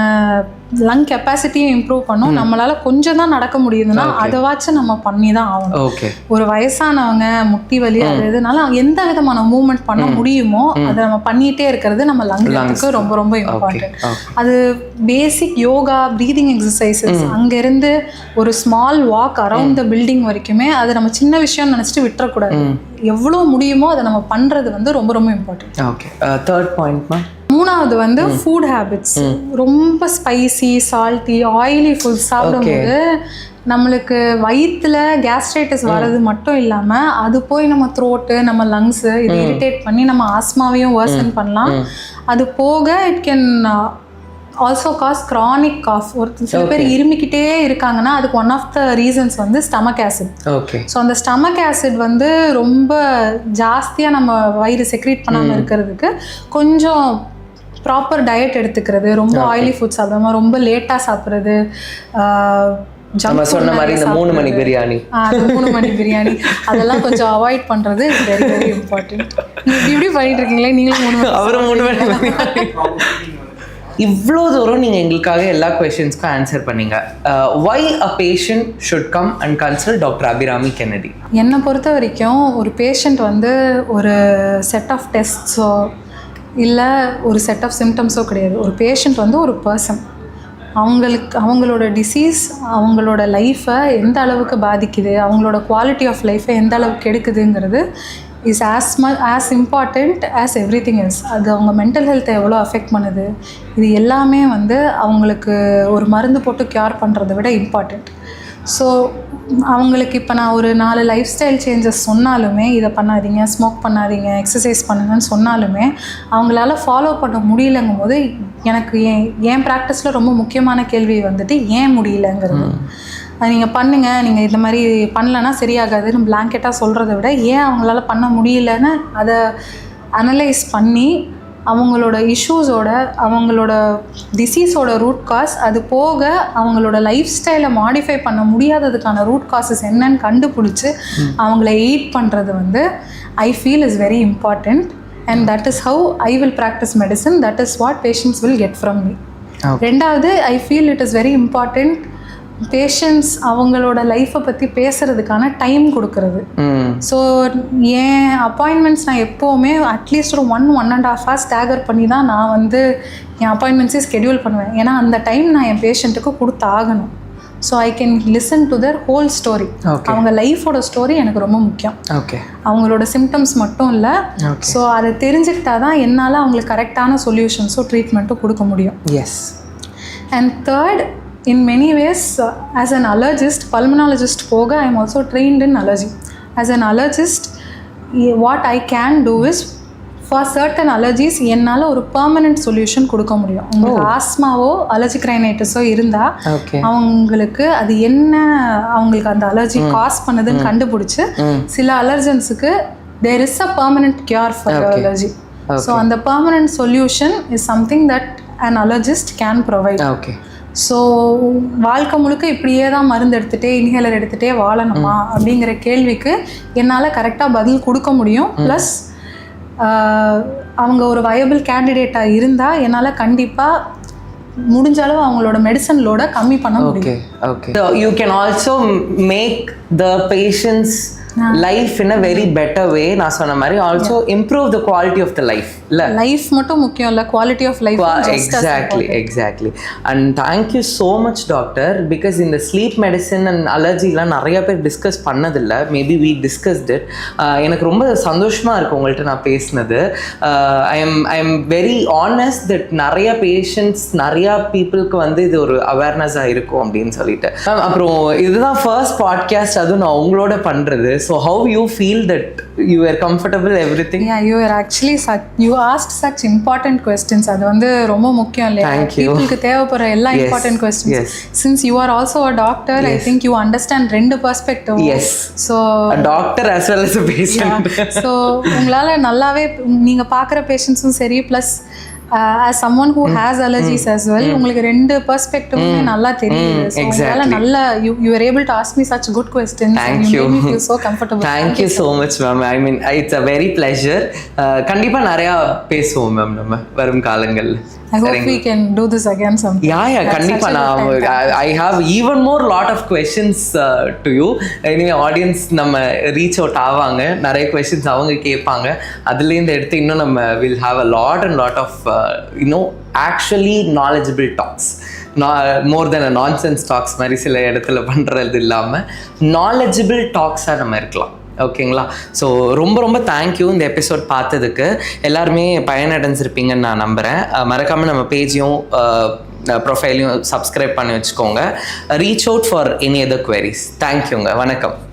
லங் கெப்பாசிட்டியை இம்ப்ரூவ் பண்ணும். நம்மளால கொஞ்சம் தான் நடக்க முடியுதுன்னா அதைவாச்சும் நம்ம பண்ணி தான் ஆகணும். ஓகே, ஒரு வயசானவங்க முட்டி வலி அது எதுனால எந்த விதமான மூவ்மெண்ட் பண்ண முடியுமோ அதை நம்ம பண்ணிட்டே இருக்கிறது நம்ம லங் ஹெல்த்துக்கு ரொம்ப ரொம்ப இம்பார்ட்டன்ட். அது பேசிக் யோகா, ப்ரீதிங் எக்ஸசைசஸ், அங்கேருந்து ஒரு small walk around the building வரைக்குமே அது நம்ம சின்ன விஷயம் நினச்சிட்டு விட்டுறக்கூடாது. எவ்வளோ முடியுமோ அதை நம்ம பண்ணுறது வந்து ரொம்ப ரொம்ப important. Okay, third point ma'am. 3வது வந்து ஃபுட் ஹேபிட்ஸ். ரொம்ப ஸ்பைசி, சால்ட்டி, ஆயிலி ஃபுட் சாப்பிடும்போது நம்மளுக்கு வயிற்றுல கேஸ்ட்ரைட்டிஸ் வர்றது மட்டும் இல்லாமல் அது போய் நம்ம த்ரோட்டு, நம்ம லங்ஸு இது இரிட்டேட் பண்ணி நம்ம ஆஸ்மாவையும் வர்சன் பண்ணலாம். அது போக it can also cause chronic cough. சில பேர் இருமிக்கிட்டே இருக்காங்கன்னா அதுக்கு ஒன் ஆஃப் த ரீசன்ஸ் வந்து ஸ்டமக் ஆசிட். ஸோ அந்த ஸ்டமக் ஆசிட் வந்து ரொம்ப ஜாஸ்தியாக நம்ம வயிறு செக்ரீட் பண்ணாமல் இருக்கிறதுக்கு கொஞ்சம் ப்ராப்பர் டயட் எடுத்துக்கிறது, ரொம்ப ஆயிலி ஃபுட் சாப்பிடாம, ரொம்ப லேட்டாக சாப்பிட்றது, நம்ம சொன்ன மாதிரி இந்த 3 மணி பிரியாணி 3 மணி பிரியாணி அதெல்லாம் கொஞ்சம் அவாய்ட் பண்ணுறது வெரி வெரி இம்பார்ட்டன்ட். இப்படி பண்ணிட்டு இருக்கீங்களே நீங்களும் அவரும் 3 மணி. இவ்வளோ தூரம் நீங்கள் எங்களுக்காக எல்லா கொஷின்ஸ்க்கும் ஆன்சர் பண்ணீங்க. why a patient should come and consult doctor Abirami Kennedy? என்னை பொறுத்த வரைக்கும் ஒரு பேஷண்ட் வந்து ஒரு செட் ஆஃப் டெஸ்ட்ஸோ இல்லை ஒரு செட் ஆஃப் சிம்டம்ஸோ கிடையாது. ஒரு பேஷண்ட் வந்து ஒரு பர்சன். அவங்களோட டிசீஸ் அவங்களோட லைஃப்பை எந்த அளவுக்கு பாதிக்குது, அவங்களோட குவாலிட்டி ஆஃப் லைஃப்பை எந்த அளவுக்கு எடுக்குதுங்கிறது is as important as everything else. அது அவங்க மென்டல் ஹெல்த்தை எவ்வளோ அஃபெக்ட் பண்ணுது, இது எல்லாமே வந்து அவங்களுக்கு ஒரு மருந்து போட்டு க்யூர் பண்ணுறதை விட இம்பார்ட்டண்ட். ஸோ அவங்களுக்கு இப்போ நான் ஒரு 4 லைஃப் ஸ்டைல் சேஞ்சஸ் சொன்னாலுமே, இதை பண்ணாதீங்க, ஸ்மோக் பண்ணாதீங்க, எக்ஸசைஸ் பண்ணுங்கன்னு சொன்னாலுமே அவங்களால ஃபாலோ பண்ண முடியலங்கும் போது எனக்கு என் ப்ராக்டிஸில் ரொம்ப முக்கியமான கேள்வி வந்துட்டு ஏன் முடியலங்கிறது. அது நீங்கள் பண்ணுங்கள், நீங்கள் இந்த மாதிரி பண்ணலைன்னா சரியாகாதுன்னு பிளாங்கெட்டாக சொல்கிறத விட ஏன் அவங்களால பண்ண முடியலன்னு அதை அனலைஸ் பண்ணி அவங்களோட இஷ்யூஸோட, அவங்களோட டிசீஸோட ரூட் காஸ், அது போக அவங்களோட லைஃப் ஸ்டைலை மாடிஃபை பண்ண முடியாததுக்கான ரூட் காசஸ் என்னன்னு கண்டுபிடிச்சி அவங்கள எய்ட் பண்ணுறது வந்து I feel is very important. And that is how I will practise medicine. That is what patients will get from me. 2வது I feel it is very important patients அவங்களோட லைஃப்பை பற்றி பேசுகிறதுக்கான டைம் கொடுக்கறது. ஸோ என் appointments நான் எப்போவுமே at least ஒரு 1.5 hours ஸ்டாகர் பண்ணி தான் நான் வந்து என் அப்பாயின்மெண்ட்ஸே ஸ்கெடியூல் பண்ணுவேன். ஏன்னா அந்த டைம் நான் என் பேஷண்ட்டுக்கு கொடுத்து ஆகணும். So I can listen to the whole story. அவங்க லைஃபோட ஸ்டோரி எனக்கு ரொம்ப முக்கியம். அவங்களோட சிம்டம்ஸ் மட்டும் இல்லை. ஸோ அதை தெரிஞ்சுக்கிட்டா தான் என்னால் அவங்களுக்கு கரெக்டான சொல்யூஷன்ஸோ ட்ரீட்மெண்ட்டும் கொடுக்க முடியும். And 3rd, in many ways as an allergist, pulmonologist poga, I am also trained in allergy. As an allergist, what I can do is for certain allergies என்னால் ஒரு permanent solution கொடுக்க முடியும். உங்களுக்கு ஆஸ்மாவோ அலர்ஜிக் ரைனைட்டிஸோ இருந்தால் அவங்களுக்கு அது என்ன அவங்களுக்கு அந்த அலர்ஜி காஸ் பண்ணுதுன்னு கண்டுபிடிச்சி சில அலர்ஜன்ஸுக்கு there is a permanent cure for your allergy. So அந்த permanent solution is something that an allergist can provide. So வாழ்க்கை முழுக்க இப்படியே தான் மருந்து எடுத்துகிட்டே இன்ஹேலர் எடுத்துகிட்டே வாழணுமா அப்படிங்கிற கேள்விக்கு என்னால் கரெக்டாக பதில் கொடுக்க முடியும். ப்ளஸ் அவங்க ஒரு வயபிள் கேண்டிடேட்டாக இருந்தால் என்னால் கண்டிப்பாக முடிஞ்ச அளவு அவங்களோட மெடிசன் லோட கம்மி பண்ண முடியும். So you can also make the patient's life in a very better way. நான் சொன்ன மாதிரி also improve the quality of the life. Life மட்டும் முக்கியம் இல்லை, quality of life. Exactly. And thank you so much doctor. Because இந்த sleep medicine and அலர்ஜிலாம் நிறைய பேர் டிஸ்கஸ் பண்ணதில்லை. Maybe we discussed it. எனக்கு ரொம்ப சந்தோஷமாக இருக்குது உங்கள்கிட்ட நான் பேசினது. I am very honest that நிறைய பேஷண்ட்ஸ் நிறையா பீப்புளுக்கு வந்து இது ஒரு அவேர்னஸாக இருக்கும் அப்படின்னு சொல்லிட்டு. அப்புறம் இதுதான் ஃபர்ஸ்ட் பாட்காஸ்ட், அதுவும் நான் உங்களோட பண்ணுறது. So how you feel that you are comfortable everything? You are actually you asked such important questions. அது வந்து ரொம்ப முக்கியம் இல்லையா? பீப்புளுக்கு தேவைப்படுற எல்லா important questions. Since you are also a doctor, I think you understand 2 perspective. So a doctor as well as a patient. So உங்களால நல்லாவே நீங்க பார்க்குற பேஷண்ட்ஸும் சரி, plus as someone who has allergies as well, உங்களுக்கு 2 perspectives நல்லா தெரியுது. So உங்களால நல்லா you were able to ask me such good questions. Thank you. You made me feel so comfortable. Thank you so much ma'am. I mean it's a very pleasure. கண்டிப்பா நிறைய பேசுவோம் ma'am நம்ம வரும் காலங்கள்ல. I hope we can do this again sometime. Yeah, கண்டிப்பா. I have even more lot of questions to you. Anyway, audience நம்ம reach out ஆவாங்க, நிறைய questions அவங்க கேட்பாங்க. அதுலேருந்து எடுத்து இன்னும் நம்ம will have a lot of actually knowledgeable talks. More than a nonsense talks மாதிரி சில இடத்துல பண்ணுறது இல்லாமல் knowledgeable talks-ஆக நம்ம இருக்கலாம். ஓகேங்களா? ஸோ ரொம்ப ரொம்ப தேங்க்யூ இந்த எபிசோட் பார்த்ததுக்கு. எல்லாருமே பயனடைஞ்சிருப்பீங்கன்னு நான் நம்புகிறேன். மறக்காமல் நம்ம பேஜையும் ப்ரொஃபைலையும் சப்ஸ்கிரைப் பண்ணி வச்சுக்கோங்க. Reach out for any other queries. தேங்க்யூங்க. வணக்கம்.